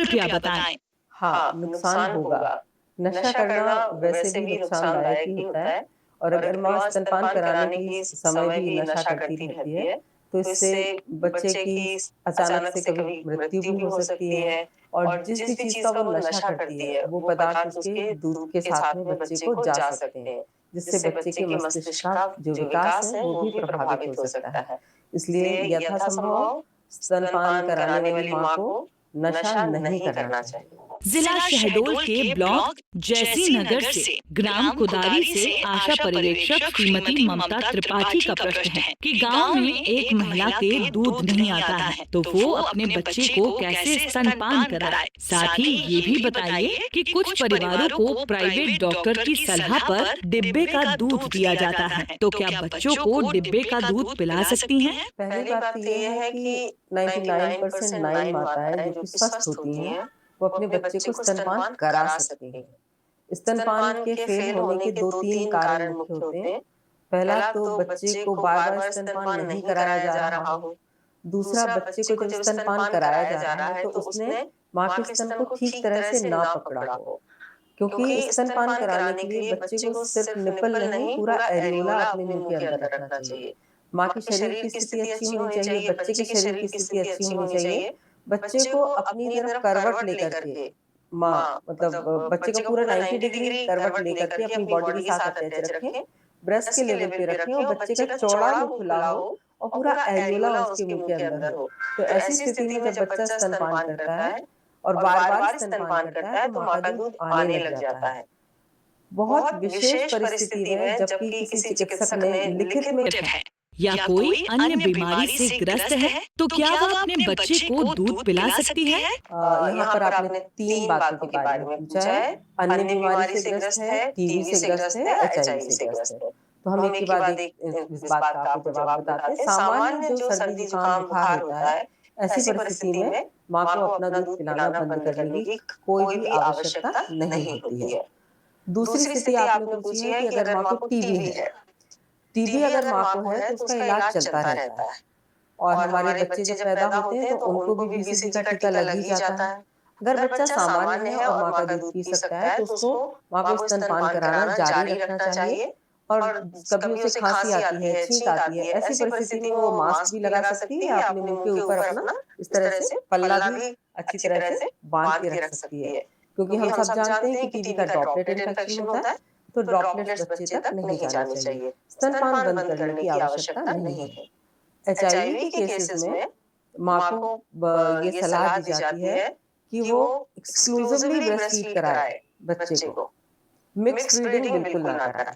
कृपया बताएं। हाँ, नुकसान होगा। नशा करना वैसे भी नुकसानदायक ही होता है और अगर माँ स्तनपान कराने के समय भी नशा करती रहती है, तो इससे बच्चे की अचानक से कभी मृत्यु भी हो सकती है और जिस भी चीज़ का वो नशा करती है, वो पदार्थ उसके दूध के साथ में बच्चे को जा सकते हैं, जिससे बच्चे के मस्तिष्क का जो विकास है, वो भी प्रभावित हो सकता है। इसलिए यथासंभव स्तनपान कराने वाली माँ को नशा नहीं करना चाहिए। जिला शहडोल के ब्लॉक जैसी नगर से ग्राम कुदारी से आशा पर्यवेक्षक श्रीमती ममता त्रिपाठी का प्रश्न है कि गांव में एक महिला के दूध नहीं आता है तो वो अपने बच्चे को कैसे स्तनपान कराए। साथ ही ये भी बताइए कि कुछ परिवारों को प्राइवेट डॉक्टर की सलाह पर डिब्बे का दूध दिया जाता है, तो क्या बच्चों को डिब्बे का दूध पिला सकती हैं? पहली बात तो ये है कि 99% 9 माताएं जो कि स्वस्थ होती हैं, वो अपने बच्चे को स्तनपान करा सकती हैं। स्तनपान के फेल होने के 2-3 कारण मुख्य होते हैं। पहला तो बच्चे को बार-बार स्तनपान नहीं कराया जा रहा हो। दूसरा, बच्चे को जब स्तनपान कराया जा रहा है तो उसने माँ के स्तन को ठीक तरह से ना पकड़ा हो। क्योंकि स्तनपान कराने के लिए बच्चे को सिर्फ निप्पल नहीं, पूरा एरियोला अपने मुँह के अंदर रखना चाहिए। माँ के शरीर की स्थिति अच्छी होनी चाहिए, बच्चे के शरीर की स्थिति अच्छी होनी चाहिए। बच्चे को अपनी तरफ करवट लेकर के माँ मतलब बच्चे को पूरा 90 डिग्री करवट लेकर के अपनी बॉडी के साथ अटैच रखें, ब्रेस्ट के लेवल पे रखें और बच्चे का चौड़ा मुँह खुला हो और पूरा एरियोला उसके मुँह के अंदर हो। तो ऐसी स्थिति में जब बच्चा स्तनपान करता है और बार-बार स्तनपान करता है, तो माँ का दूध आने लग जाता है। बहुत विशेष परिस्थिति में जबकि किसी चिकित्सक ने लिखित में है या कोई अन्य बीमारी से ग्रस्त है तो क्या वह अपने बच्चे को दूध पिला सकती है? यहाँ पर आपने 3 बातों के बारे में पूछा है। अन्य बीमारी से ग्रस्त है, टीबी से ग्रस्त है, एचआईवी से ग्रस्त है। तो हम एक के बाद एक इस बात का आपको जवाब बताते हैं। सामान्य जो सर्दी, जुकाम, बुखार होता है, ऐसी परिस्थिति में माँ को अपना दूध पिलाना बंद करने की कोई भी आवश्यकता नहीं होती है। दूसरी स्थिति आपने पूछी है कि अगर माँ को टीबी है। टीबी अगर माँ को है तो उसका इलाज चलता रहता है और हमारे बच्चे जब पैदा होते हैं तो उनको भी बीसीजी का टीका लग ही जाता है। अगर बच्चा सामान्य है और माँ का दूध पी सकता है तो उसको माँ को स्तनपान कराना जारी रखना चाहिए और कभी उसे खांसी आती है, छींक आती है, ऐसी परिस्थिति में वो मास्क भी लगा सकती है या अपने मुंह के ऊपर अपना इस तरह से पल्ला भी अच्छी तरह से बांध के रख सकती है। क्योंकि हम सब जानते हैं कि टीबी का ड्रॉपलेट इन्फेक्शन होता है, तो ड्रॉपलेट्स बच्चे तक नहीं जाने चाहिए। स्तनपान बंद करने की आवश्यकता नहीं है। एचआईवी के केसेस में माँ को ये सलाह दी जाती है कि वो एक्सक्लूसिवली ब्रेस्ट फीड कराए बच्चे को, मिक्स्ड ब्रीडिंग बिल्कुल ना कराए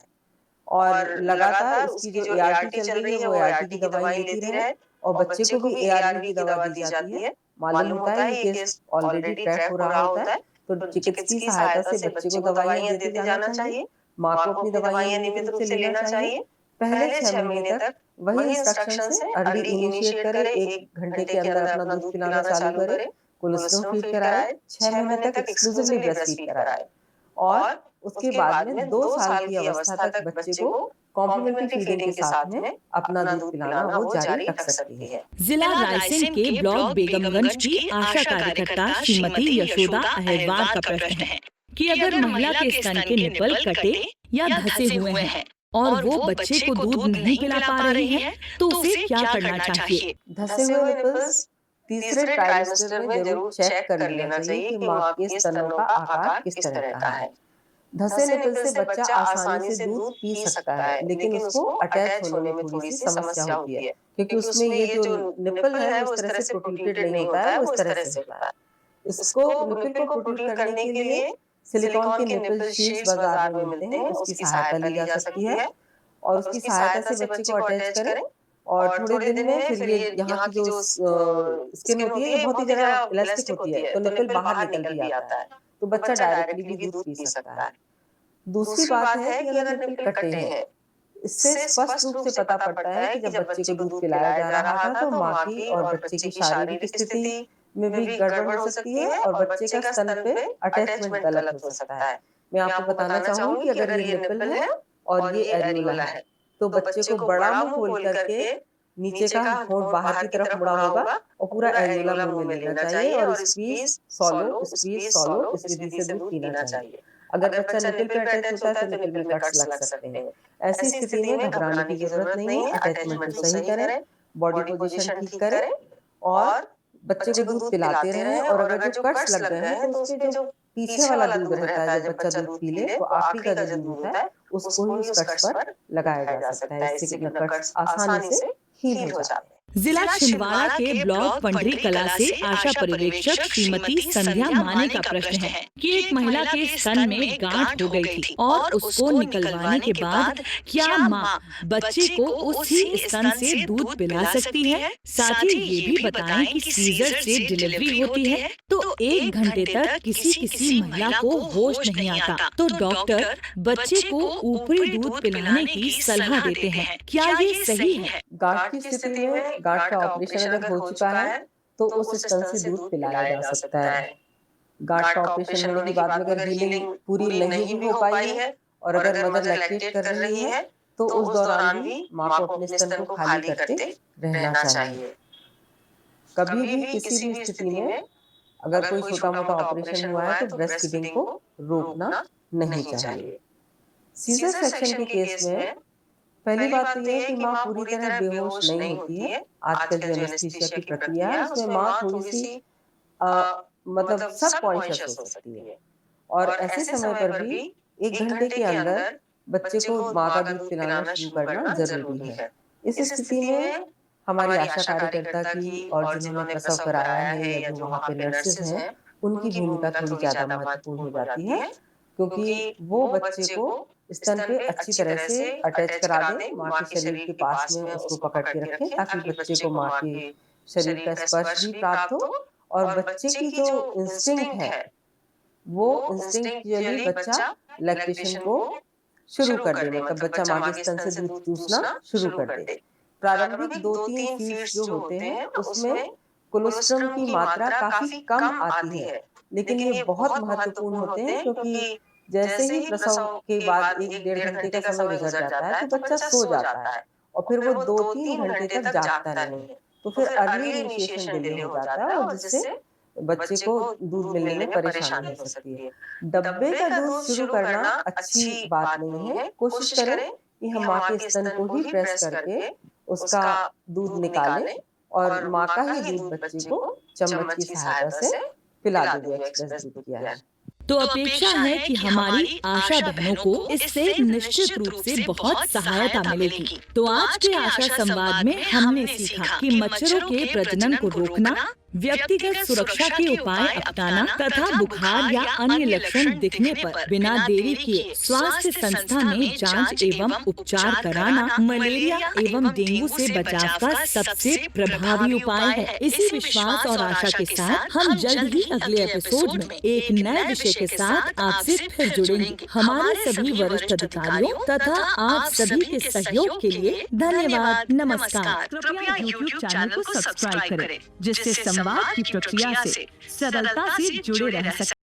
और लगातार उसकी जो एआरटी चल रही है वो एआरटी की दवाई लेती रहे और बच्चे को भी एआरवी की दवा दी जाती है। मालूम होता है ये केस ऑलरेडी ट्रैक हो रहा होता है, तो चिकित्सकीय सहायता से बच्चे को दवाइयाँ देते जाना चाहिए। माँ को अपनी दवाइयाँ नियमित रूप से लेना चाहिए। पहले 6 महीने तक वही इंस्ट्रक्शंस है, अर्ली इनिशिएट करे, 1 घंटे के अंदर अपना दूध पिलाना चालू करे, कोलेस्ट्रॉल फीड कराए, 6 महीने तक एक्सक्लूसिवली ब्रेस्ट फीड कराए और उसके बाद में 2 साल की अवस्था तक बच्चे को कॉम्प्लीमेंट्री फीडिंग के साथ में अपना दूध पिलाना वो जारी रख सकती है। जिला रायसेन के ब्लॉक बेगमगंज की आशा कार्यकर्ता श्रीमती यशोदा अहिरवार का प्रश्न है कि अगर महिला के स्तन के निप्पल कटे या धंसे हुए हैं और वो बच्चे को दूध नहीं पिला पा रही है तो उसे क्या करना चाहिए? धंसे हुए निपल्स तीसरे ट्राइमेस्टर में जरूर चेक कर लेना चाहिए कि माँ के स्तनों का आकार किस तरह का है। धंसे निपल से बच्चा आसानी से दूध पी सकता है, लेकिन उसको अटैच होने में थोड़ी सी समस्या होती है, क्योंकि उसमें ये जो निपल है वो इस तरह से प्रोट्रूटेड नहीं होता है, वो इस तरह से होता है। इसको निपल को प्रोट्रूड करने के लिए सिलिकॉन के निपल शील्ड्स बाजार में मिलते हैं, उसकी सहायता ली जा सकती है और उसकी सहायता से बच्चे को अटैच करें और थोड़े दिन में फिर ये यहाँ की जो स्किन होती है ये बहुत ही ज़्यादा इलास्टिक होती है, तो निपल बाहर निकल भी आता है, तो बच्चा डायरेक्टली भी दूध पी सकता है। दूसरी बात है कि अगर निपल कटे हैं, इससे स्पष्ट रूप से पता पड़ता है कि जब बच्चे को दूध पिलाया जा रहा था तो माँ की और बच्चे की शारीरिक स्थिति में भी गड़बड़ हो सकती है और बच्चे का स्तन पे अटैचमेंट गलत हो सकता है। मैं आपको बताना चाहूंगी कि अगर ये निपल है और ये एरियोला है, तो बच्चे को बड़ा मुंह खोल करके नीचे का होंठ बाहर की तरफ मुड़ा होगा और पूरा एल्वियोला मुंह में लेना चाहिए और स्क्वीज सॉलो इस विधि से दूध पीना चाहिए। अगर बच्चा निपल पे अटैच होता है तो निपल में कट्स लग सकते हैं। ऐसी स्थिति में घबराने की जरूरत नहीं है, अटैचमेंट को सही करें, बॉडी पोजीशन ठीक करें और बच्चे को दूध पिलाते रहें। और अगर जो कट्स लग गए हैं तो उसके जो पीछे वाला दूध रहता है, जब बच्चा दूध पी ले तो आखिरी का जो दूध होता है उसको ही उस कट्स पर लगाया जा सकता है। इससे कट्स आसानी से हील हो जाते हैं। जिला छिंदवाड़ा के ब्लॉक पंडरी कला से आशा पर्यवेक्षक श्रीमती संध्या माने का प्रश्न है कि एक महिला के स्तन में गांठ हो गई थी और उसको निकलवाने के बाद क्या मां बच्चे को उसी स्तन से दूध पिला सकती है? साथ ही ये भी बताएं कि सीजर से डिलीवरी होती है तो 1 घंटे तक किसी महिला को होश नहीं आता, तो डॉक्टर बच्चे को ऊपरी दूध पिलाने की सलाह देते हैं। क्या ये सही है? गांठ की स्थिति में गांठ का ऑपरेशन अगर हो चुका है तो उस स्तन से दूध पिलाया जा सकता है। गांठ का ऑपरेशन होने के बाद में अगर हीलिंग पूरी नहीं भी हो पाई है और अगर मदर लैक्टेट कर रही है तो उस दौरान भी मां को अपने स्तन को खाली करते रहना चाहिए। कभी भी किसी भी स्थिति में अगर कोई छोटा मोटा ऑपरेशन हुआ है तो ब्रेस्ट फीडिंग को रोकना नहीं चाहिए। सीजर सेक्शन के केस में पहली बात तो ये है कि माँ पूरी तरह बेहोश नहीं होती है। आजकल जो एनेस्थीसिया की प्रक्रिया है उसमें माँ थोड़ी सी मतलब सब कॉन्शियस हो सकती है और ऐसे समय पर भी 1 घंटे के अंदर बच्चे को माँ का दूध पिलाना शुरू करना जरूरी है। इस स्थिति में हमारी आशा कार्यकर्ता की और जिन्होंने प्रसव कराया है या जो वहाँ पे नर्सेज हैं उनकी भूमिका थोड़ी ज्यादा महत्वपूर्ण हो जाती है, क्योंकि वो बच्चे को स्तन पे अच्छी तरह से अटैच करा दें, माँ के शरीर के पास में उसको पकड़ के रखें ताकि बच्चे को माँ के शरीर का स्पर्श भी प्राप्त हो और बच्चे की जो इंस्टिंक्ट है वो इंस्टिंक्चुअली बच्चा लैक्टेशन को शुरू कर दे, मतलब बच्चा माँ के स्तन से दूध चूसना शुरू कर दे। प्रारंभिक 2-3 फीड्स जो होते हैं उसमें कोलोस्ट्रम की मात्रा काफी कम आती है, लेकिन ये बहुत महत्वपूर्ण होते हैं क्योंकि जैसे ही प्रसव के बाद 1-1.5 घंटे का समय गुजर जाता है तो बच्चा सो जाता है और फिर वो 2-3 घंटे तक जागता नहीं है, तो फिर अर्ली इनिशिएशन डिले हो जाता है और जिससे बच्चे को दूध मिलने में परेशानी हो सकती है। डब्बे का दूध शुरू करना अच्छी बात नहीं है। कोशिश करें कि हम माँ के स्तन को ही प्रेस करके उसका दूध निकालें और माँ का ही दूध बच्चे को चम्मच की सहायता से पिला दें जो एक्सप्रेस दूध किया है। तो अपेक्षा है कि हमारी आशा बहनों को इससे निश्चित रूप से बहुत सहायता मिलेगी। तो आज के आशा संवाद में हमने सीखा कि मच्छरों के प्रजनन को रोकना, व्यक्तिगत सुरक्षा के उपाय अपनाना तथा बुखार या अन्य लक्षण दिखने पर बिना देरी किए स्वास्थ्य संस्था में जांच एवं उपचार कराना मलेरिया एवं डेंगू से बचाव का सबसे प्रभावी उपाय है। इसी विश्वास और आशा के साथ हम जल्द ही अगले एपिसोड में एक नए विषय के साथ आपसे फिर जुड़ेंगे। हमारे सभी वरिष्ठ अधिकारियों तथा आप सभी के सहयोग के लिए धन्यवाद। नमस्कार। कृपया YouTube चैनल को सब्सक्राइब करें, जिससे संवाद की प्रक्रिया से सरलता से जुड़े रह सकें।